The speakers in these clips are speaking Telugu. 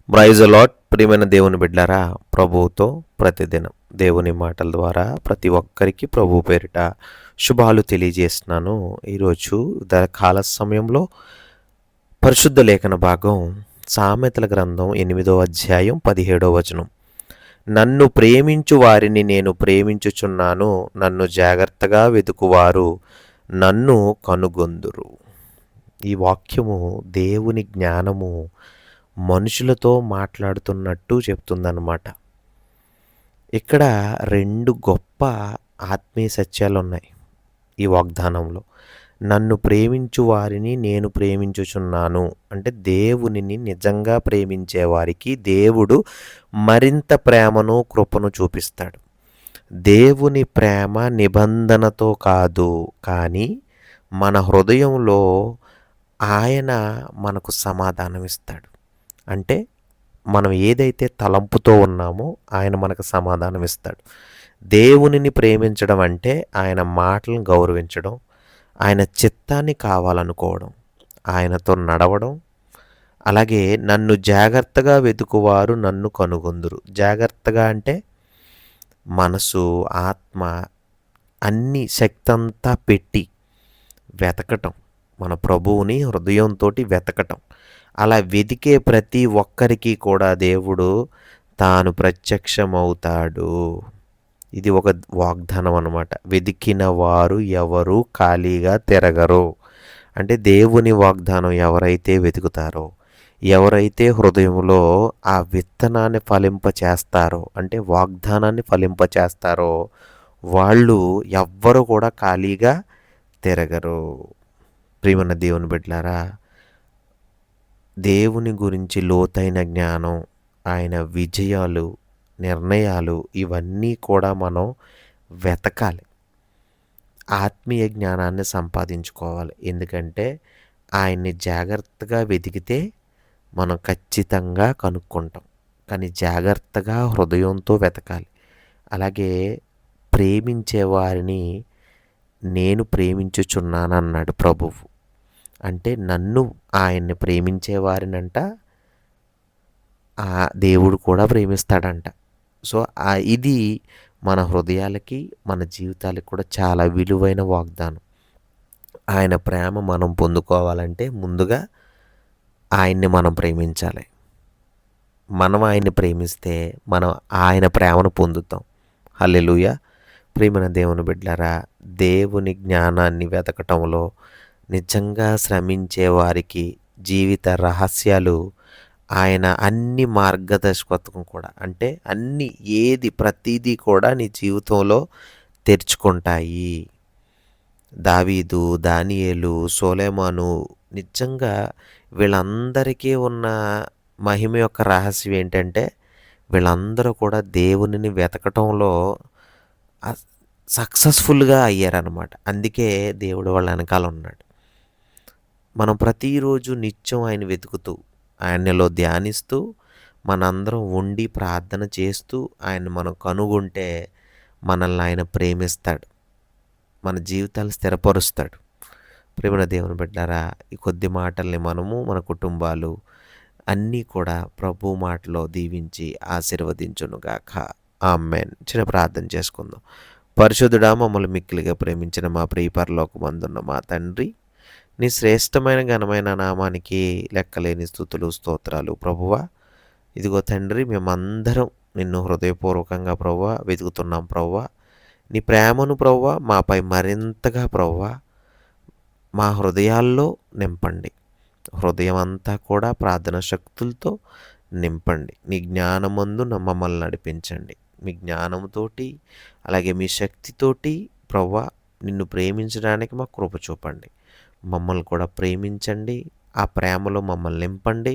ప్రైజ్ లాట్ ప్రియమైన దేవుని బిడ్డారా, ప్రభువుతో ప్రతిదినం దేవుని మాటల ద్వారా ప్రతి ఒక్కరికి ప్రభు పేరిట శుభాలు తెలియజేస్తున్నాను. ఈరోజు కాల సమయంలో పరిశుద్ధ లేఖన భాగం సామెతల గ్రంథం 8వ అధ్యాయం 17వ వచనం. నన్ను ప్రేమించు వారిని నేను ప్రేమించుచున్నాను, నన్ను జాగ్రత్తగా వెతుకువారు నన్ను కనుగొందురు. ఈ వాక్యము దేవుని జ్ఞానము మనుషులతో మాట్లాడుతున్నట్టు చెప్తుందన్నమాట. ఇక్కడ రెండు గొప్ప ఆత్మీయ సత్యాలు ఉన్నాయి ఈ వాగ్దానంలో. నన్ను ప్రేమించు వారిని నేను ప్రేమించుచున్నాను అంటే దేవునిని నిజంగా ప్రేమించే వారికి దేవుడు మరింత ప్రేమను కృపను చూపిస్తాడు. దేవుని ప్రేమ నిబంధనతో కాదు, కానీ మన హృదయంలో ఆయన మనకు సమాధానం ఇస్తాడు. అంటే మనం ఏదైతే తలంపుతో ఉన్నామో ఆయన మనకు సమాధానం ఇస్తాడు. దేవునిని ప్రేమించడం అంటే ఆయన మాటలను గౌరవించడం, ఆయన చిత్తాన్ని కావాలనుకోవడం, ఆయనతో నడవడం. అలాగే నన్ను జాగ్రత్తగా వెతుకువారు నన్ను కనుగొందురు. జాగ్రత్తగా అంటే మనసు, ఆత్మ, అన్ని శక్తి అంతా పెట్టి వెతకటం, మన ప్రభువుని హృదయంతో వెతకటం. అలా వెతికే ప్రతి ఒక్కరికి కూడా దేవుడు తాను ప్రత్యక్షమవుతాడు. ఇది ఒక వాగ్దానం అన్నమాట. వెతికిన వారు ఎవరు ఖాళీగా తిరగరు. అంటే దేవుని వాగ్దానం ఎవరైతే వెతుకుతారో, ఎవరైతే హృదయంలో ఆ విత్తనాన్ని ఫలింపచేస్తారో, అంటే వాగ్దానాన్ని ఫలింపచేస్తారో, వాళ్ళు ఎవ్వరు కూడా ఖాళీగా తిరగరు. ప్రియమైన దేవుని బిడ్డలారా, దేవుని గురించి లోతైన జ్ఞానం, ఆయన విజయాలు, నిర్ణయాలు ఇవన్నీ కూడా మనం వెతకాలి. ఆత్మీయ జ్ఞానాన్ని సంపాదించుకోవాలి. ఎందుకంటే ఆయన్ని జాగ్రత్తగా వెతికితే మనం ఖచ్చితంగా కనుక్కుంటాం. కానీ జాగ్రత్తగా హృదయంతో వెతకాలి. అలాగే ప్రేమించే వారిని నేను ప్రేమించుచున్నానన్నాడు ప్రభువు. అంటే నన్ను, ఆయన్ని ప్రేమించేవారినంట ఆ దేవుడు కూడా ప్రేమిస్తాడంట. సో ఇది మన హృదయాలకి, మన జీవితాలకి కూడా చాలా విలువైన వాగ్దానం. ఆయన ప్రేమ మనం పొందుకోవాలంటే ముందుగా ఆయన్ని మనం ప్రేమించాలి. మనం ఆయన్ని ప్రేమిస్తే మనం ఆయన ప్రేమను పొందుతాం. హల్లెలూయా. ప్రియమైన దేవుని బిడ్డలారా, దేవుని జ్ఞానాన్ని వెతకటంలో నిజంగా శ్రమించే వారికి జీవిత రహస్యాలు ఆయన అన్ని మార్గదర్శకత్వం కూడా, అంటే అన్ని ప్రతిదీ కూడా నీ జీవితంలో తెరుచుకుంటాయి. దావీదు, దానియేలు, సొలొమోను, నిజంగా వీళ్ళందరికీ ఉన్న మహిమ యొక్క రహస్యం ఏంటంటే వీళ్ళందరూ కూడా దేవునిని వెతకటంలో సక్సెస్ఫుల్గా అయ్యారనమాట. అందుకే దేవుడు వాళ్ళ వెనకాల ఉన్నాడు. మనం ప్రతిరోజు నిత్యం ఆయన వెతుకుతూ, ఆయనలో ధ్యానిస్తూ, మనందరం ఉండి ప్రార్థన చేస్తూ ఆయన మనం కనుగొంటే మనల్ని ఆయన ప్రేమిస్తాడు, మన జీవితాలు స్థిరపరుస్తాడు. ప్రేమ దేవుని బిడ్డారా, ఈ కొద్ది మాటల్ని మనము, మన కుటుంబాలు అన్నీ కూడా ప్రభు మాటలో దీవించి ఆశీర్వదించునుగాక. ఆమేన్. చిన్న ప్రార్థన చేసుకుందాం. పరిశుద్ధుడా, మమ్మల్ని మిక్కిలిగా ప్రేమించిన మా ప్రియ పరలోకమందున్న మా తండ్రి, నీ శ్రేష్టమైన ఘనమైన నామానికి లెక్కలేని స్తుతులు, స్తోత్రాలు ప్రభువా. ఇదిగో తండ్రి, మేమందరం నిన్ను హృదయపూర్వకంగా ప్రభువా వెతుకుతున్నాం ప్రభువా. నీ ప్రేమను ప్రభువా మాపై మరింతగా ప్రభువా మా హృదయాల్లో నింపండి. హృదయం అంతా కూడా ప్రార్థన శక్తులతో నింపండి. నీ జ్ఞానమందు మమ్మల్ని నడిపించండి. మీ జ్ఞానంతోటి, అలాగే మీ శక్తితోటి ప్రభువా నిన్ను ప్రేమించడానికి మాకు కృప చూపండి. మమ్మల్ని కూడా ప్రేమించండి. ఆ ప్రేమలో మమ్మల్ని నింపండి.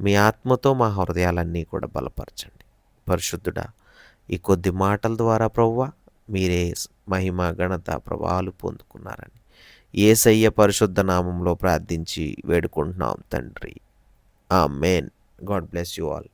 మీ ఆత్మతో మా హృదయాలన్నీ కూడా బలపరచండి. పరిశుద్ధుడా, ఈ కొద్ది మాటల ద్వారా ప్రభువా మీరే మహిమ, ఘనత, ప్రభావాలు పొందుకున్నారని యేసయ్య పరిశుద్ధ నామంలో ప్రార్థించి వేడుకుంటున్నాం తండ్రి. Amen. God bless you all.